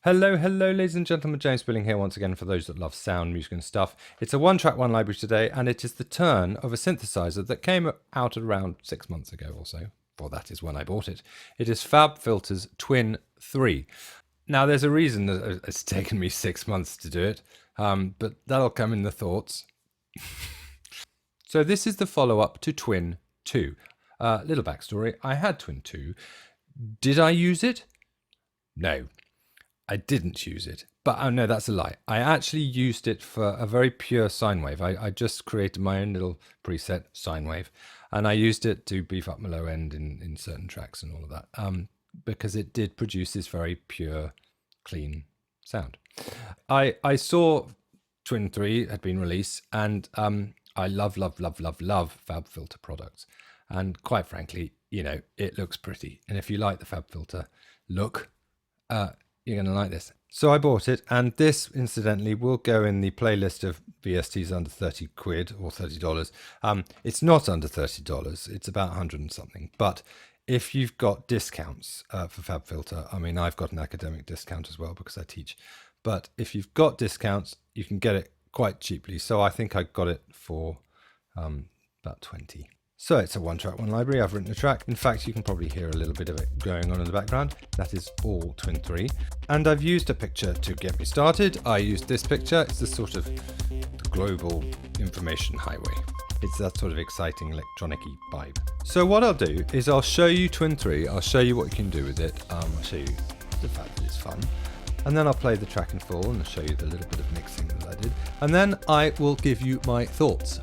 Hello, ladies and gentlemen, James Billing here once again for those that love sound, music and stuff. It's a one-track, one library today, and it is the turn of a synthesizer that came out around 6 months ago or so. Well, that is when I bought it. It is Fabfilter's Twin 3. Now, there's a reason that it's taken me 6 months to do it, but that'll come in the thoughts. So this is the follow-up to Twin 2. Little backstory, I had Twin 2. Did I use it? No. I didn't use it, but oh no, that's a lie. I actually used it for a very pure sine wave. I just created my own little preset sine wave, and I used it to beef up my low end in certain tracks and all of that, because it did produce this very pure, clean sound. I saw Twin 3 had been released, and I love Fabfilter products, and quite frankly, you know, it looks pretty, and if you like the Fabfilter look, you're going to like this. So I bought it, and this, incidentally, will go in the playlist of VSTs under 30 quid or $30. It's not under $30. It's about 100 and something. But if you've got discounts for Fabfilter, I mean, I've got an academic discount as well because I teach. But if you've got discounts, you can get it quite cheaply. So I think I got it for about 20. So it's a one-track, one library. I've written a track. In fact, you can probably hear a little bit of it going on in the background. That is all Twin 3. And I've used a picture to get me started. I used this picture. It's the sort of the global information highway. It's that sort of exciting electronic-y vibe. So what I'll do is I'll show you Twin 3. I'll show you what you can do with it. I'll show you the fact that it's fun. And then I'll play the track in full and I'll show you the little bit of mixing that I did. And then I will give you my thoughts.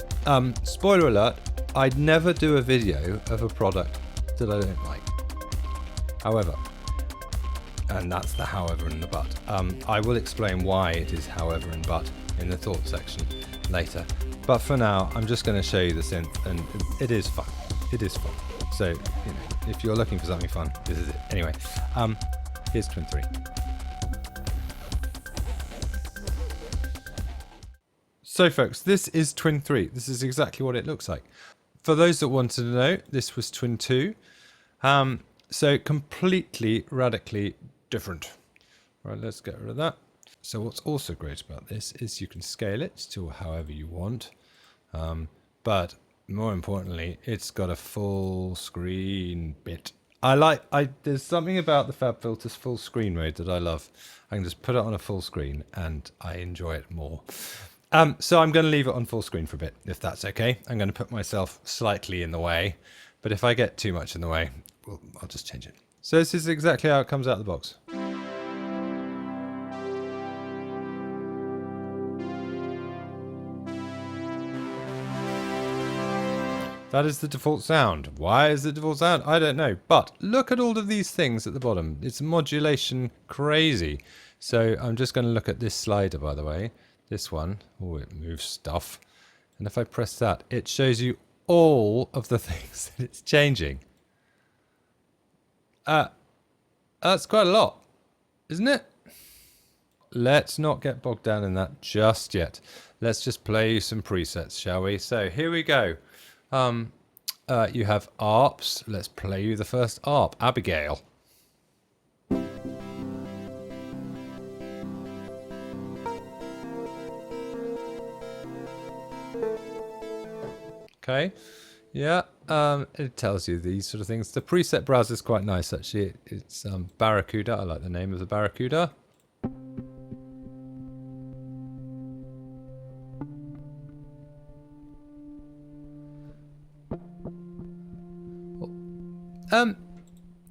Spoiler alert. I'd never do a video of a product that I don't like. However, and that's the however and the but. I will explain why it is however and but in the thought section later. But for now, I'm just going to show you the synth, and it is fun. It is fun. So, you know, if you're looking for something fun, this is it. Anyway, here's Twin 3. So folks, this is Twin 3. This is exactly what it looks like. For those that wanted to know, this was Twin 2. So completely, radically different. Right, let's get rid of that. So what's also great about this is you can scale it to however you want. But more importantly, it's got a full screen bit. There's something about the Fabfilter's full screen mode that I love. I can just put it on a full screen and I enjoy it more. So I'm going to leave it on full screen for a bit, if that's okay. I'm going to put myself slightly in the way, but if I get too much in the way, well, I'll just change it. So this is exactly how it comes out of the box. That is the default sound. Why is the default sound? I don't know. But look at all of these things at the bottom. It's modulation crazy. So I'm just going to look at this slider, by the way. This one, oh, it moves stuff. And if I press that, it shows you all of the things that it's changing. That's quite a lot, isn't it? Let's not get bogged down in that just yet. Let's just play some presets, shall we? So here we go. You have Arps. Let's play you the first Arp, Abigail. Okay, yeah, it tells you these sort of things. The preset browser is quite nice, actually. It's Barracuda. I like the name of the Barracuda.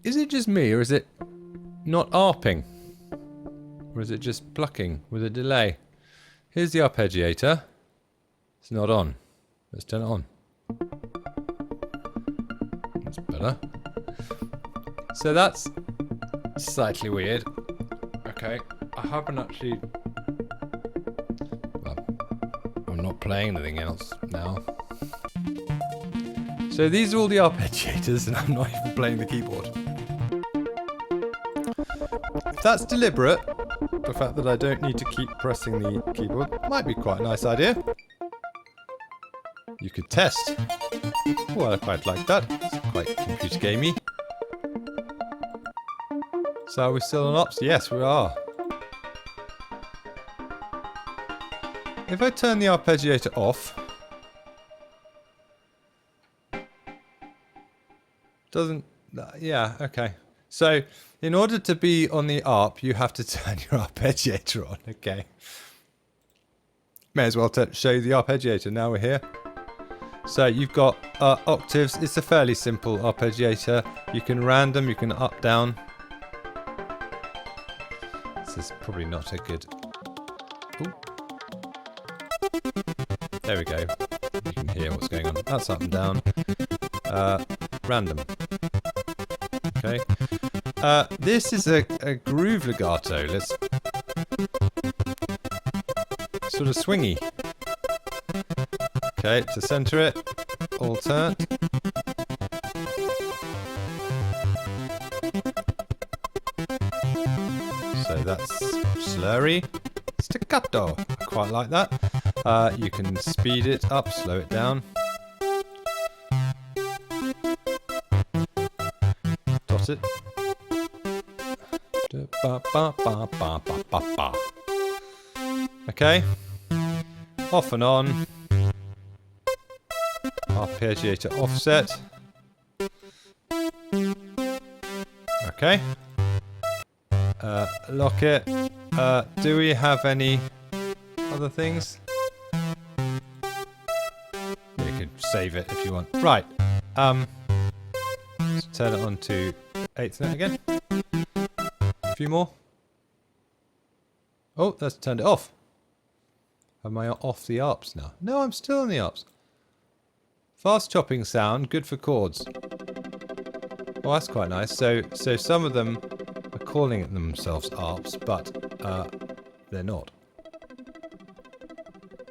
Is it just me, or is it not arping? Or is it just plucking with a delay? Here's the Arpeggiator. It's not on. Let's turn it on. That's better. So that's slightly weird. Okay, I haven't actually... Well, I'm not playing anything else now. So these are all the arpeggiators, and I'm not even playing the keyboard. If that's deliberate, the fact that I don't need to keep pressing the keyboard might be quite a nice idea. You could test. Well, I quite like that. It's quite computer gamey. So are we still on Arps? Yes, we are. if I turn the arpeggiator off, doesn't, yeah, okay. So in order to be on the ARP, you have to turn your arpeggiator on, okay. May as well show you the arpeggiator, now we're here. So you've got octaves, it's a fairly simple arpeggiator. You can random, you can up, down. This is probably not a good... Ooh. There we go. You can hear what's going on. That's up and down. Random. Okay. This is a groove legato. Let's... Sort of swingy. Okay, to center it. Alternate. So that's slurry. Staccato. I quite like that. You can speed it up, slow it down. Dot it. Okay. Off and on. Arpeggiator offset. Okay. Lock it. Do we have any other things? You could save it if you want. Right. Let's turn it on to 8th note again. A few more. Oh, that's turned it off. Am I off the Arps now? No, I'm still on the Arps. Fast chopping sound, good for chords. Oh, that's quite nice. So some of them are calling it themselves Arps, but they're not.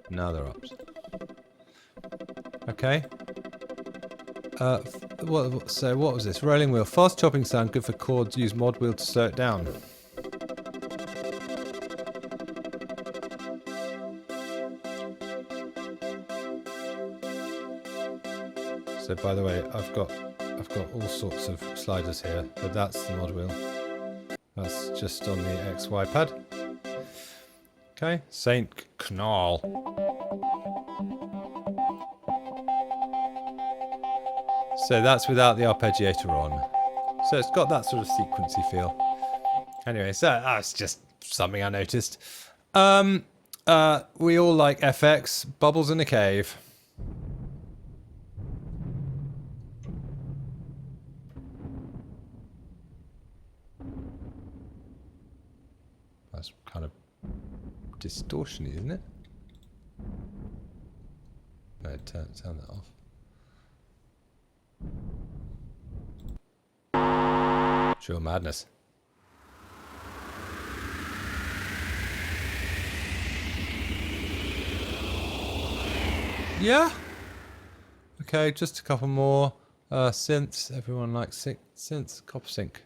Now they're Arps. Okay. So what was this? Rolling wheel. Fast chopping sound, good for chords. Use mod wheel to slow it down. So by the way, I've got all sorts of sliders here, but that's the mod wheel. That's just on the XY pad. Okay, Saint Knall. So that's without the arpeggiator on. So it's got that sort of sequency feel. Anyway, so that's just something I noticed. We all like FX, Bubbles in a Cave. That's kind of distortion-y, isn't it? No, turn that off. Sure madness. Yeah. Okay, just a couple more synths. Everyone likes synths. Copper sync.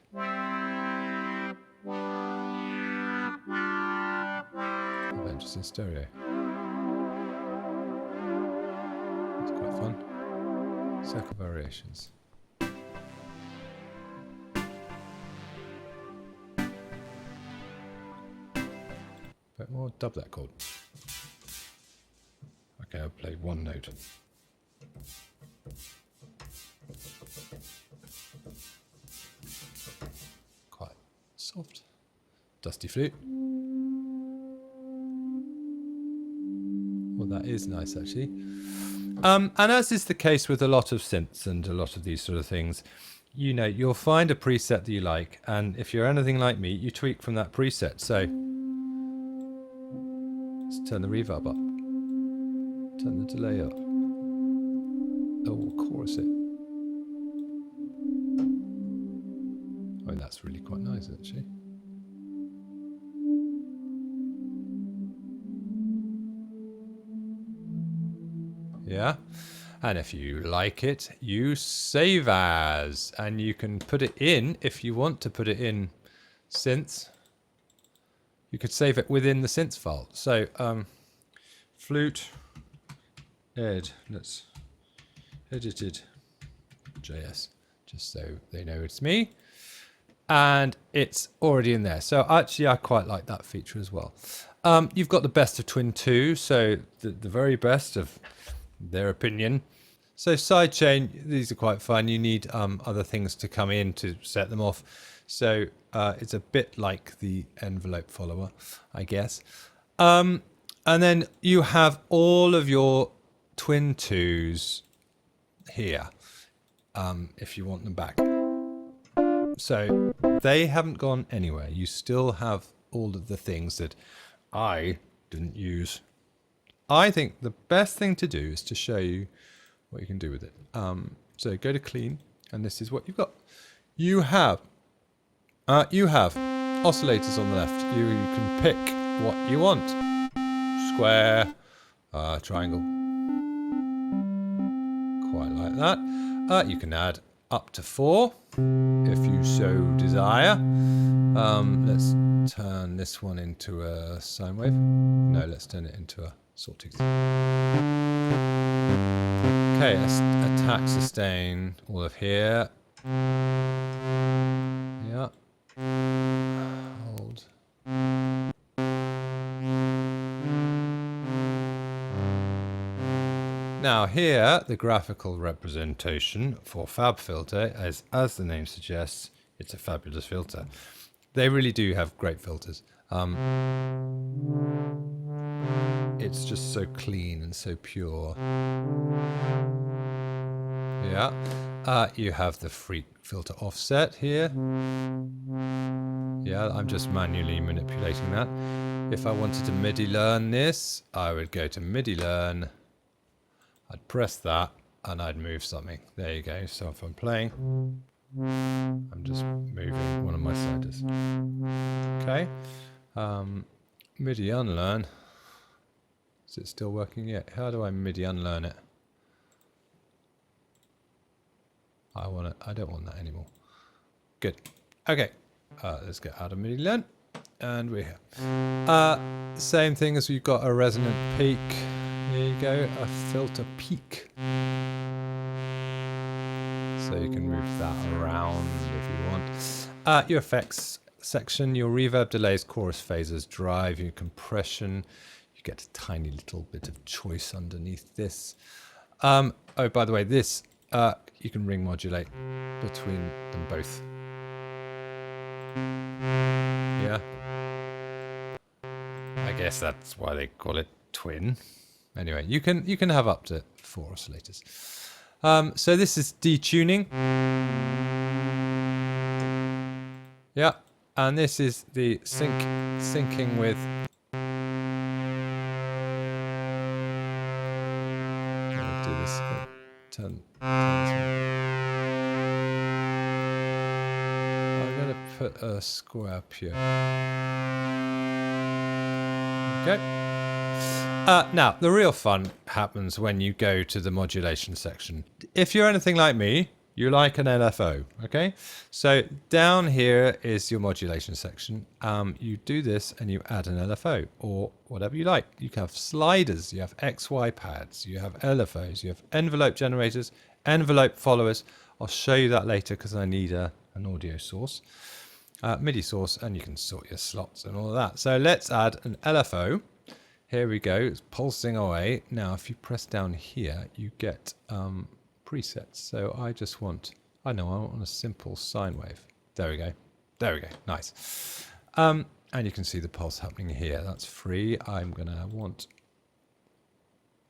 Adventures in stereo. That's quite fun. Circle variations. Bit more, dub that chord. Okay, I'll play one note. Quite soft. Dusty flute. Well, that is nice actually. And as is the case with a lot of synths and a lot of these sort of things, you know, you'll find a preset that you like, and if you're anything like me, you tweak from that preset. So let's turn the reverb up. Turn the delay up. Oh, we'll chorus it. Oh, that's really quite nice, actually. Yeah. And if you like it, you save as. And you can put it in, if you want to put it in synths, you could save it within the synths file. So, flute. Let's edited JS, just so they know it's me. and it's already in there. So actually, I quite like that feature as well. You've got the best of Twin 2, so the very best of their opinion. So Sidechain, these are quite fun. You need other things to come in to set them off. So it's a bit like the envelope follower, I guess. And then you have all of your Twin 2s here, if you want them back. So they haven't gone anywhere. You still have all of the things that I didn't use. I think the best thing to do is to show you what you can do with it. So go to clean, and this is what you've got. You have oscillators on the left. You can pick what you want. Square, triangle. Quite like that. You can add up to 4 if you so desire. Let's turn this one into a sine wave. No, let's turn it into a sawtooth. Okay, attack, sustain, all of here. Yeah. Hold. Now here, the graphical representation for Fabfilter, as the name suggests, it's a fabulous filter. They really do have great filters. It's just so clean and so pure. Yeah. You have the free filter offset here. Yeah, I'm just manually manipulating that. If I wanted to MIDI learn this, I would go to MIDI learn. I'd press that and I'd move something. There you go. So if I'm playing, I'm just moving one of my sliders. Okay. MIDI unlearn. Is it still working yet? How do I MIDI unlearn it? I don't want that anymore. Good. Okay. Let's get out of MIDI learn. And we're here. Same thing as we've got a resonant peak. There you go, a filter peak. So you can move that around if you want. Your effects section, your reverb, delays, chorus, phasers, drive, your compression. You get a tiny little bit of choice underneath this. Oh, by the way, this you can ring modulate between them both. Yeah. I guess that's why they call it twin. Anyway, you can have up to 4 oscillators. So this is detuning. Yeah, and this is the syncing with. I'll do this. Turn. I'm going to put a square up here. Okay. Now, the real fun happens when you go to the modulation section. If you're anything like me, you like an LFO, okay? So down here is your modulation section. You do this and you add an LFO or whatever you like. You can have sliders, you have XY pads, you have LFOs, you have envelope generators, envelope followers. I'll show you that later because I need an audio source, MIDI source, and you can sort your slots and all of that. So let's add an LFO. Here we go, it's pulsing away. Now, if you press down here, you get presets. So I want a simple sine wave. There we go, nice. And you can see the pulse happening here. That's free. I'm gonna want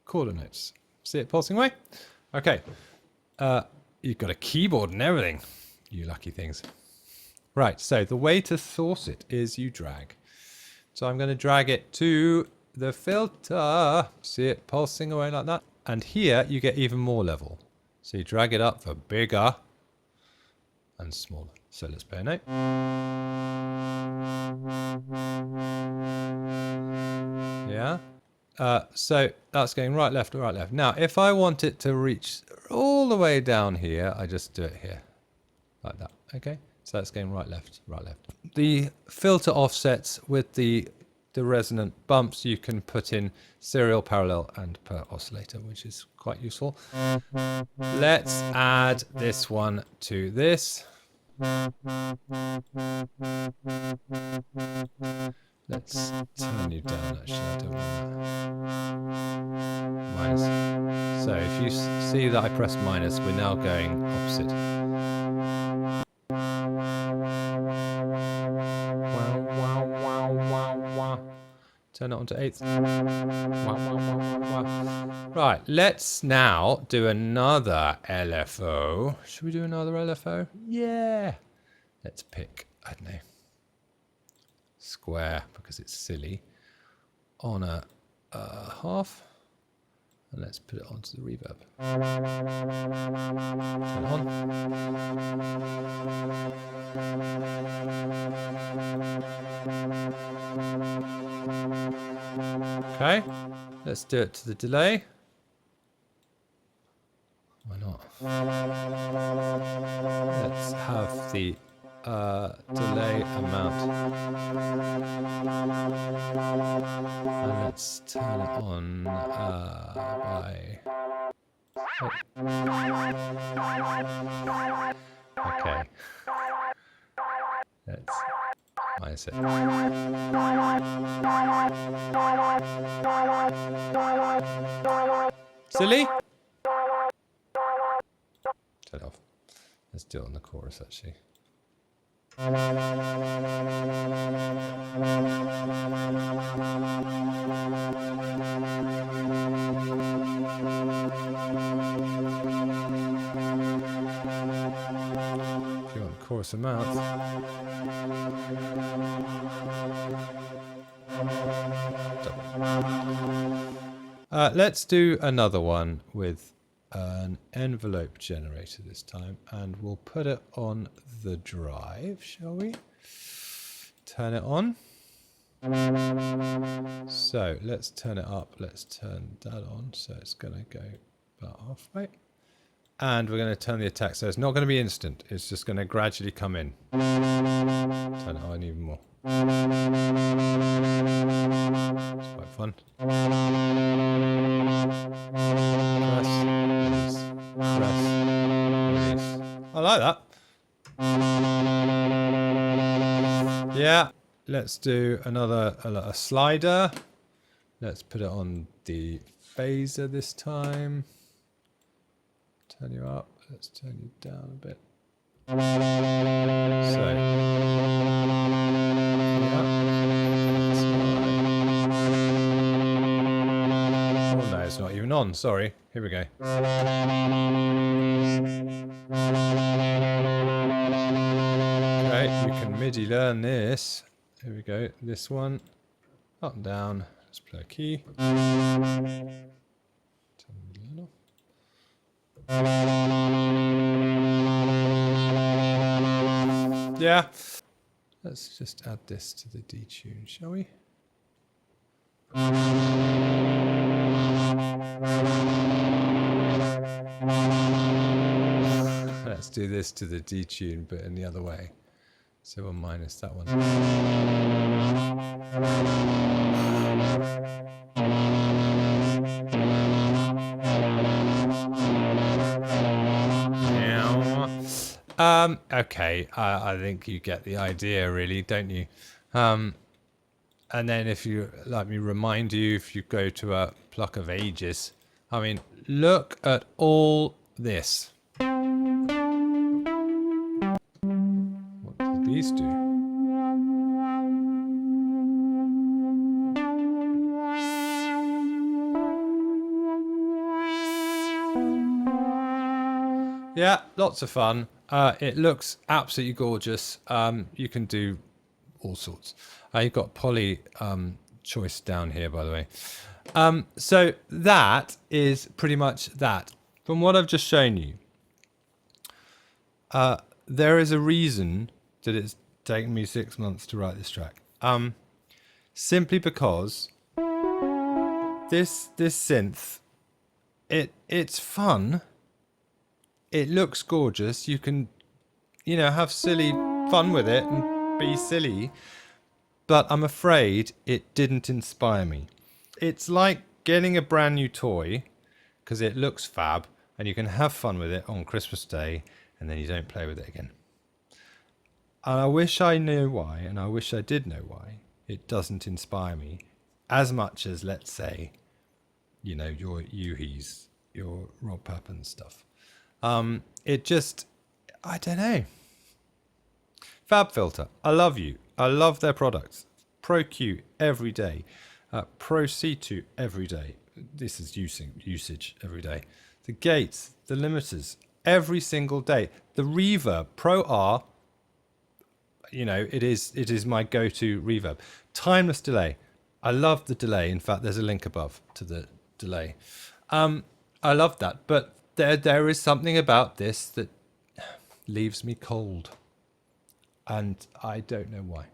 quarter notes. See it pulsing away? Okay, you've got a keyboard and everything, you lucky things. Right, so the way to source it is you drag. So I'm gonna drag it to the filter. See it pulsing away like that? And here you get even more level. So you drag it up for bigger and smaller. So let's play a note. Yeah. So that's going right, left, right, left. Now, if I want it to reach all the way down here, I just do it here. Like that. Okay. So that's going right, left, right, left. The filter offsets with the resonant bumps, you can put in serial, parallel, and per oscillator, which is quite useful. Let's add this one to this. Let's turn you down, actually. I don't want that. Minus. So if you see that I pressed minus, we're now going opposite. Wow, wow, wow, wow, wow. Turn it on to eighth. Wow, wow, wow, wow, wow. Right, let's now do another LFO. Should we do another LFO? Yeah. Let's pick, I don't know, square, because it's silly, on a half. And let's put it onto the reverb. Turn it on. Okay, let's do it to the delay. Why not? Let's have the delay amount. And let's turn it on by... Okay. Let's minus it. Silly? Turn it off. Let's do it on the chorus, actually. If you want the chorus amount, let's do another one with an envelope generator this time, and we'll put it on the drive, shall we? Turn it on. So let's turn it up. Let's turn that on. So it's going to go about halfway. And we're going to turn the attack. So it's not going to be instant. It's just going to gradually come in. Turn it on even more. It's quite fun. Press, release, press, release. I like that. Yeah, let's do another a slider. Let's put it on the phaser this time. Turn you up. Let's turn you down a bit. So, yeah. Oh no, it's not even on. Sorry. Here we go. Okay, you can MIDI learn this. Here we go. This one. Up and down. Let's play a key. Turn the MIDI off. Yeah. Let's just add this to the detune, shall we? Let's do this to the detune, but in the other way. So we'll minus that one. Okay, I think you get the idea, really, don't you? And then if you like me remind you, if you go to a Pluck of Ages, I mean, look at all this. What do these do? Yeah, lots of fun. It looks absolutely gorgeous. You can do all sorts. You've got poly choice down here, by the way. So that is pretty much that. From what I've just shown you, there is a reason that it's taken me 6 months to write this track. Simply because this synth, it's fun. It looks gorgeous. You can, have silly fun with it and be silly. But I'm afraid it didn't inspire me. It's like getting a brand new toy because it looks fab and you can have fun with it on Christmas Day and then you don't play with it again. And I wish I knew why, and I wish I did know why. It doesn't inspire me as much as, let's say, you know, your Yuhis, your Rob Pappen stuff. It just, I don't know. Fabfilter, I love you. I love their products. Pro Q every day. Pro C2 every day. This is usage every day. The gates, the limiters, every single day. The reverb, Pro R, you know, it is my go-to reverb. Timeless delay. I love the delay. In fact, there's a link above to the delay. I love that, but there is something about this that leaves me cold, and I don't know why.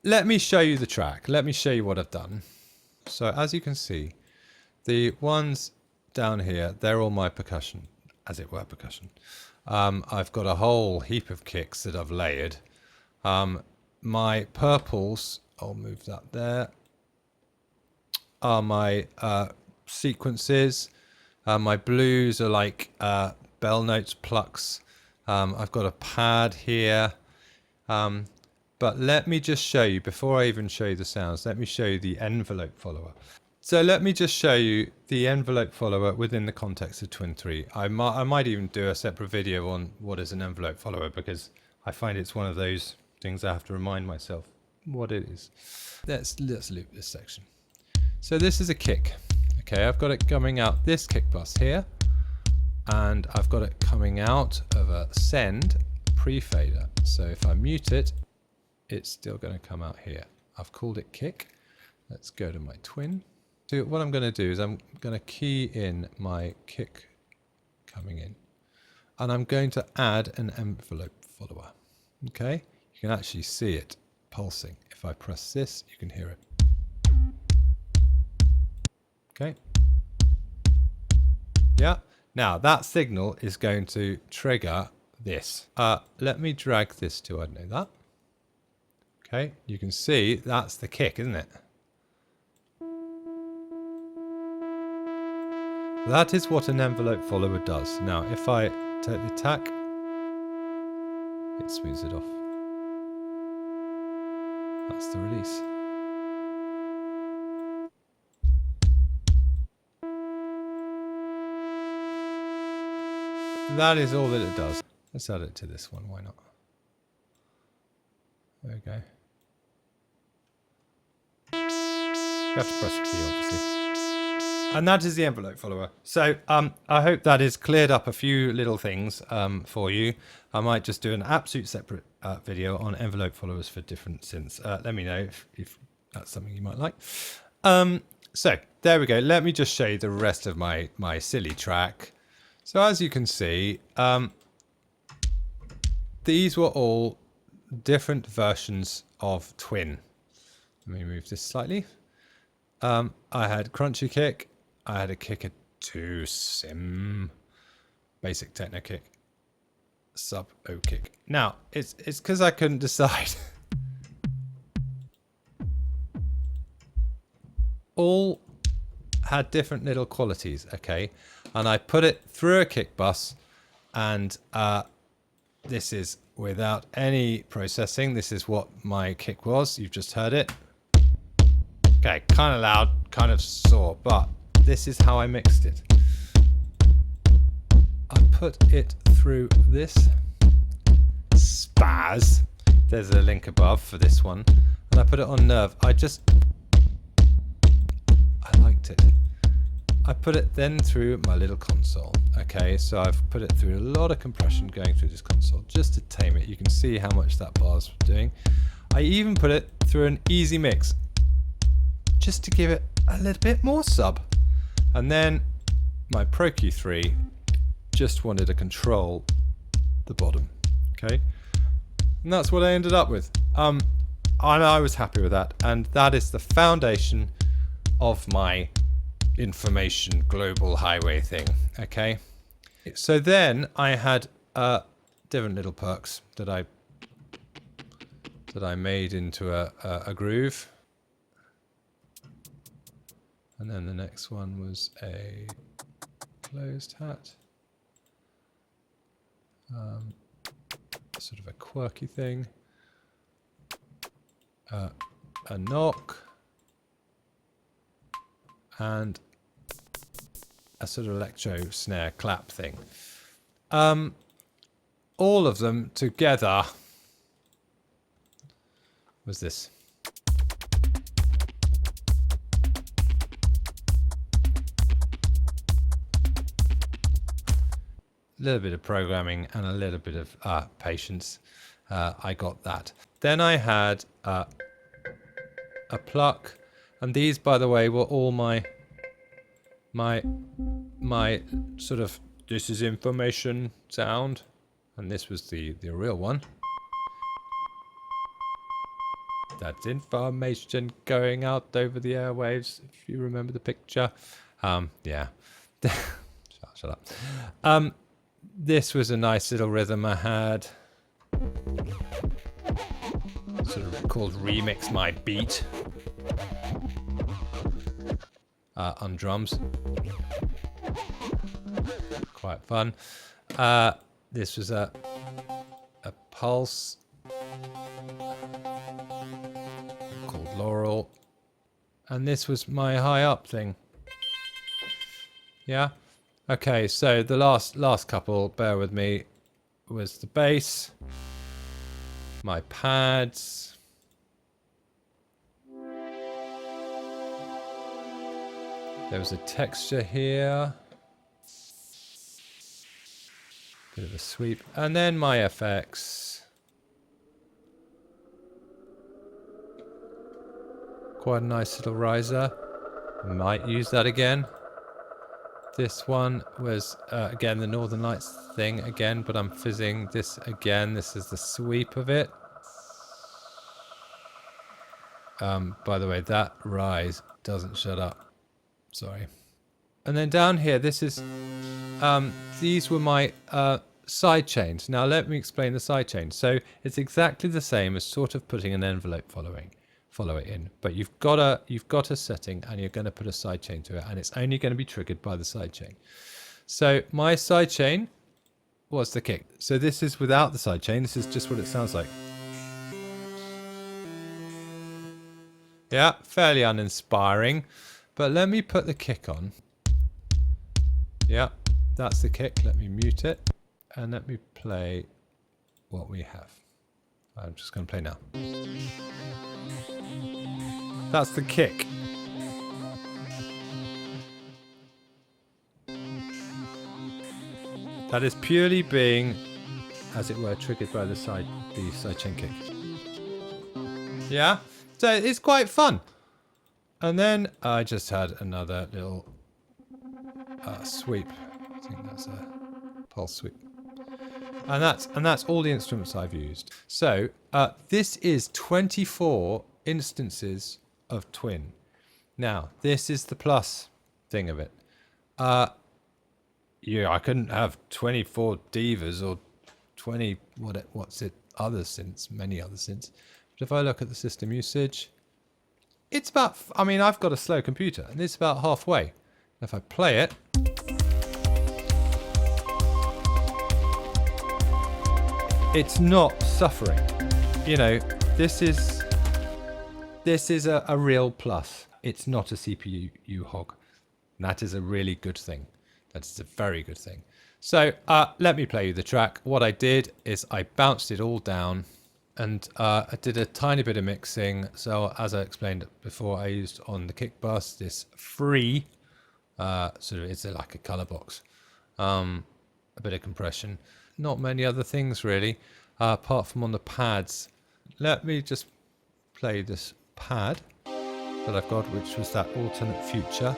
Let me show you the track. Let me show you what I've done. So as you can see, the ones down here, they're all my percussion, as it were, percussion. I've got a whole heap of kicks that I've layered. My purples, I'll move that there, are my sequences. My blues are like bell notes, plucks. I've got a pad here. But let me just show you, before I even show you the sounds, let me show you the envelope follower. So let me just show you the envelope follower within the context of Twin 3. I might even do a separate video on what is an envelope follower, because I find it's one of those things I have to remind myself what it is. Let's loop this section. So this is a kick. Okay, I've got it coming out this Kickbus here, and I've got it coming out of a send pre-fader. So if I mute it, it's still going to come out here. I've called it kick. Let's go to my twin. So what I'm going to do is I'm going to key in my kick coming in, and I'm going to add an envelope follower. Okay, you can actually see it pulsing. If I press this, you can hear it. Okay. Yeah. Now that signal is going to trigger this. Let me drag this to, I don't know, that. Okay. You can see that's the kick, isn't it? That is what an envelope follower does. Now, if I take the attack, it smooths it off. That's the release. That is all that it does. Let's add it to this one, why not? There we go. You have to press the key, obviously. And that is the envelope follower. So I hope that has cleared up a few little things for you. I might just do an absolute separate video on envelope followers for different synths. Let me know if that's something you might like. So there we go. Let me just show you the rest of my silly track. So as you can see, these were all different versions of Twin. Let me move this slightly. I had crunchy kick. I had a kicker 2 sim, basic techno kick, sub O kick. Now it's because I couldn't decide. All had different little qualities, okay, and I put it through a Kickbus, and this is without any processing. This is what my kick was. You've just heard it. Okay, kind of loud, kind of sore, but this is how I mixed it. I put it through this spaz. There's a link above for this one, and I put it on nerve. I liked it. I put it then through my little console. Okay, so I've put it through a lot of compression going through this console just to tame it. You can see how much that bar's doing. I even put it through an easy mix just to give it a little bit more sub. And then my Pro Q3 just wanted to control the bottom. Okay, and that's what I ended up with. And I was happy with that, and that is the foundation of my information global highway thing. Okay, so then I had different little perks that I made into a groove, and then the next one was a closed hat. sort of a quirky thing. A knock. And a sort of electro snare clap thing. All of them together was this. A little bit of programming and a little bit of patience. I got that. Then I had a pluck, and these, by the way, were all my sort of this is information sound, and this was the real one. That's information going out over the airwaves. If you remember the picture, yeah. Shut up. This was a nice little rhythm I had, sort of called Remix My Beat, on drums. Quite fun. This was a pulse called Laurel, and this was my high up thing. Yeah. Okay, so the last couple, bear with me, was the bass, my pads, there was a texture here, bit of a sweep, and then my FX. Quite a nice little riser. Might use that again. This one was, again, the Northern Lights thing again, but I'm fizzing this again. This is the sweep of it. By the way, that rise doesn't shut up. Sorry. And then down here, this is, these were my sidechains. Now let me explain the sidechain. So it's exactly the same as sort of putting an envelope follow it in, but you've got a setting and you're going to put a sidechain to it, and it's only going to be triggered by the sidechain. So my sidechain was the kick. So this is without the sidechain. This is just what it sounds like. Yeah, fairly uninspiring, but let me put the kick on. Yeah, that's the kick. Let me mute it and let me play what we have. I'm just going to play now. That's the kick. That is purely being, as it were, triggered by the sidechain kick. Yeah, so it's quite fun. And then I just had another little sweep. I think that's a pulse sweep. And that's all the instruments I've used. So this is 24 instances of Twin. Now this is the plus thing of it. Yeah, I couldn't have 24 divas or 20 other synths, many other synths. But if I look at the system usage, it's about, I mean, I've got a slow computer and it's about halfway. If I play it, it's not suffering. You know, this is a real plus. It's not a CPU hog. And that is a really good thing. That is a very good thing. So let me play you the track. What I did is I bounced it all down and I did a tiny bit of mixing. So as I explained before, I used on the Kickbus this free, sort of, it's like a color box, a bit of compression. Not many other things really, apart from on the pads. Let me just play this pad that I've got, which was that alternate future.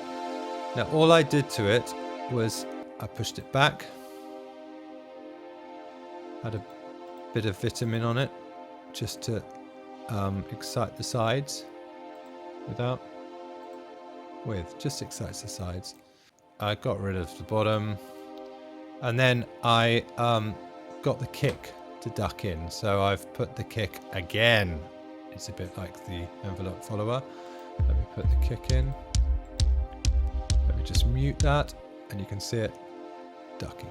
Now all I did to it was I pushed it back, had a bit of vitamin on it just to excite the sides just excites the sides. I got rid of the bottom, and then I got the kick to duck in, so I've put the kick again. It's a bit like the envelope follower. Let me put the kick in. Let me just mute that, and you can see it ducking.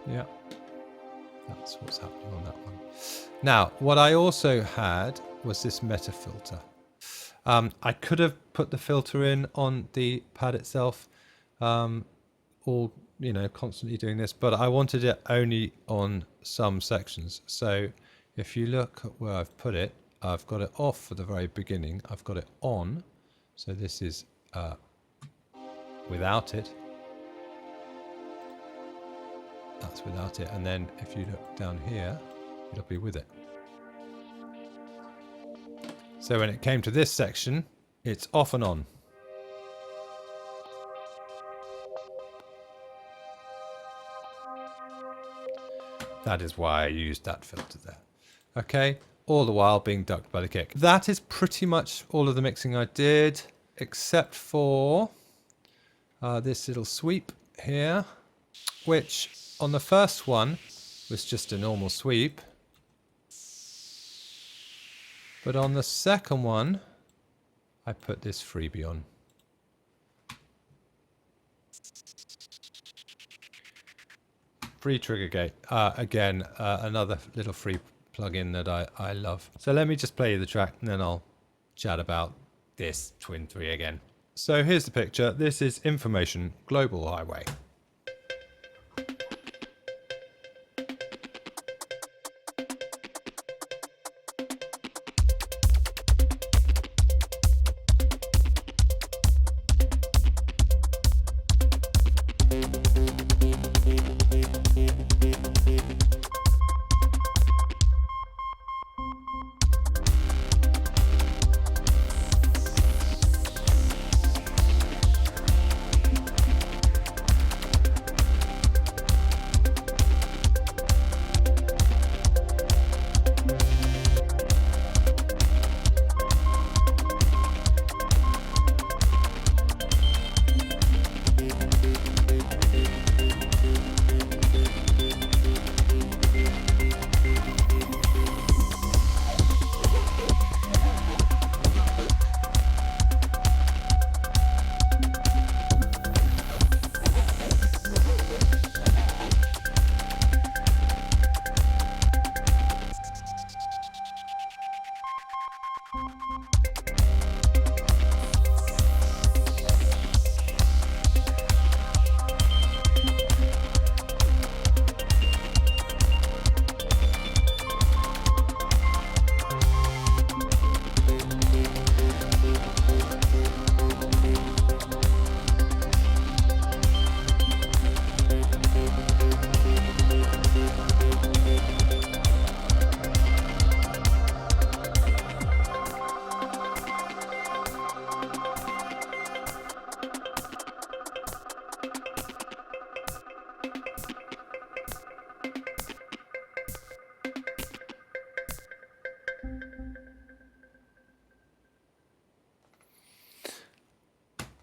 Yeah. That's what's happening on that one. Now, what I also had was this meta filter. I could have put the filter in on the pad itself, all, you know, constantly doing this, but I wanted it only on some sections. So if you look at where I've put it, I've got it off for the very beginning. I've got it on. So this is without it. That's without it. And then if you look down here, it'll be with it. So when it came to this section, it's off and on. That is why I used that filter there. Okay, all the while being ducked by the kick. That is pretty much all of the mixing I did, except for this little sweep here, which on the first one was just a normal sweep. But on the second one, I put this freebie on. Free trigger gate. Again, another little free plugin that I love. So let me just play you the track and then I'll chat about this Twin 3 again. So here's the picture. This is Information Global Highway.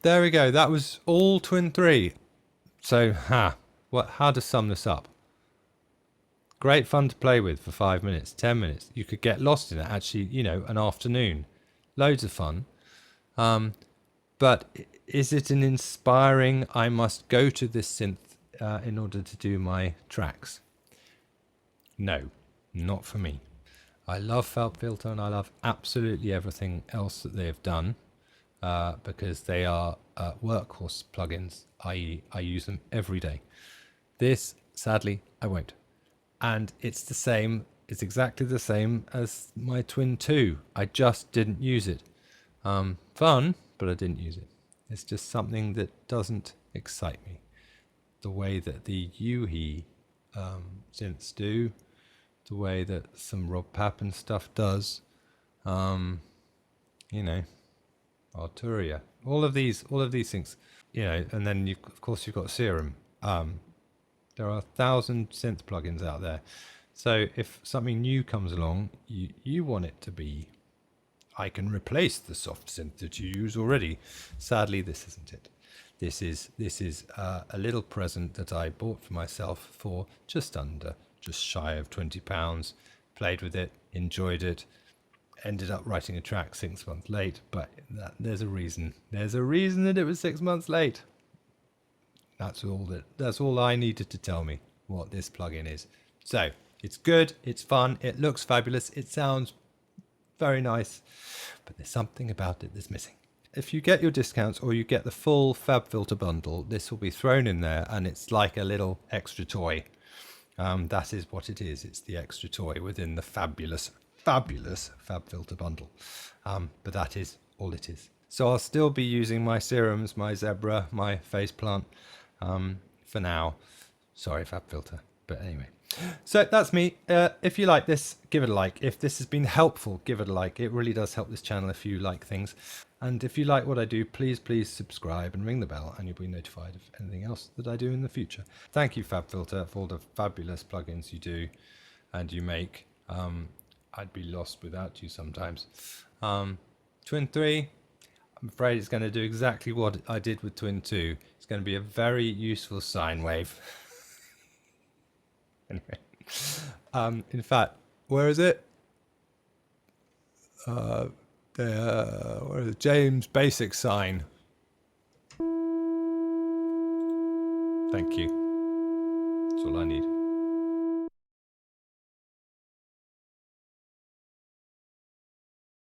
There we go. That was all Twin 3. So, how to sum this up? Great fun to play with for 5 minutes, 10 minutes. You could get lost in it, actually, you know, an afternoon. Loads of fun. But is it an inspiring, I must go to this synth in order to do my tracks? No, not for me. I love Fabfilter and I love absolutely everything else that they have done. Because they are workhorse plugins, i.e. I use them every day. This, sadly, I won't. And it's the same, it's exactly the same as my Twin 2. I just didn't use it. Fun, but I didn't use it. It's just something that doesn't excite me. The way that the Yuhi synths do, the way that some Rob Pappen stuff does, you know, Arturia, all of these things, you know, and then of course you've got Serum. There are 1,000 synth plugins out there. So if something new comes along, you want it to be, I can replace the soft synth that you use already. Sadly, this isn't it. This is a little present that I bought for myself for just shy of £20. Played with it, enjoyed it. Ended up writing a track 6 months late, but there's a reason. There's a reason that it was 6 months late. That's all I needed to tell me what this plugin is. So It's good, it's fun, it looks fabulous, it sounds very nice, but there's something about it that's missing. If you get your discounts or you get the full Fabfilter bundle, this will be thrown in there and it's like a little extra toy. That is what it is. It's the extra toy within the fabulous Fabfilter bundle. But that is all it is. So I'll still be using my serums, my zebra, my faceplant for now. Sorry, Fabfilter. But anyway. So that's me. If you like this, give it a like. If this has been helpful, give it a like. It really does help this channel if you like things. And if you like what I do, please subscribe and ring the bell and you'll be notified of anything else that I do in the future. Thank you, Fabfilter, for all the fabulous plugins you do and you make. I'd be lost without you sometimes. Twin 3, I'm afraid it's going to do exactly what I did with Twin 2. It's going to be a very useful sine wave. Anyway, in fact, where is it? Where is it? James Basic Sine. Thank you. That's all I need.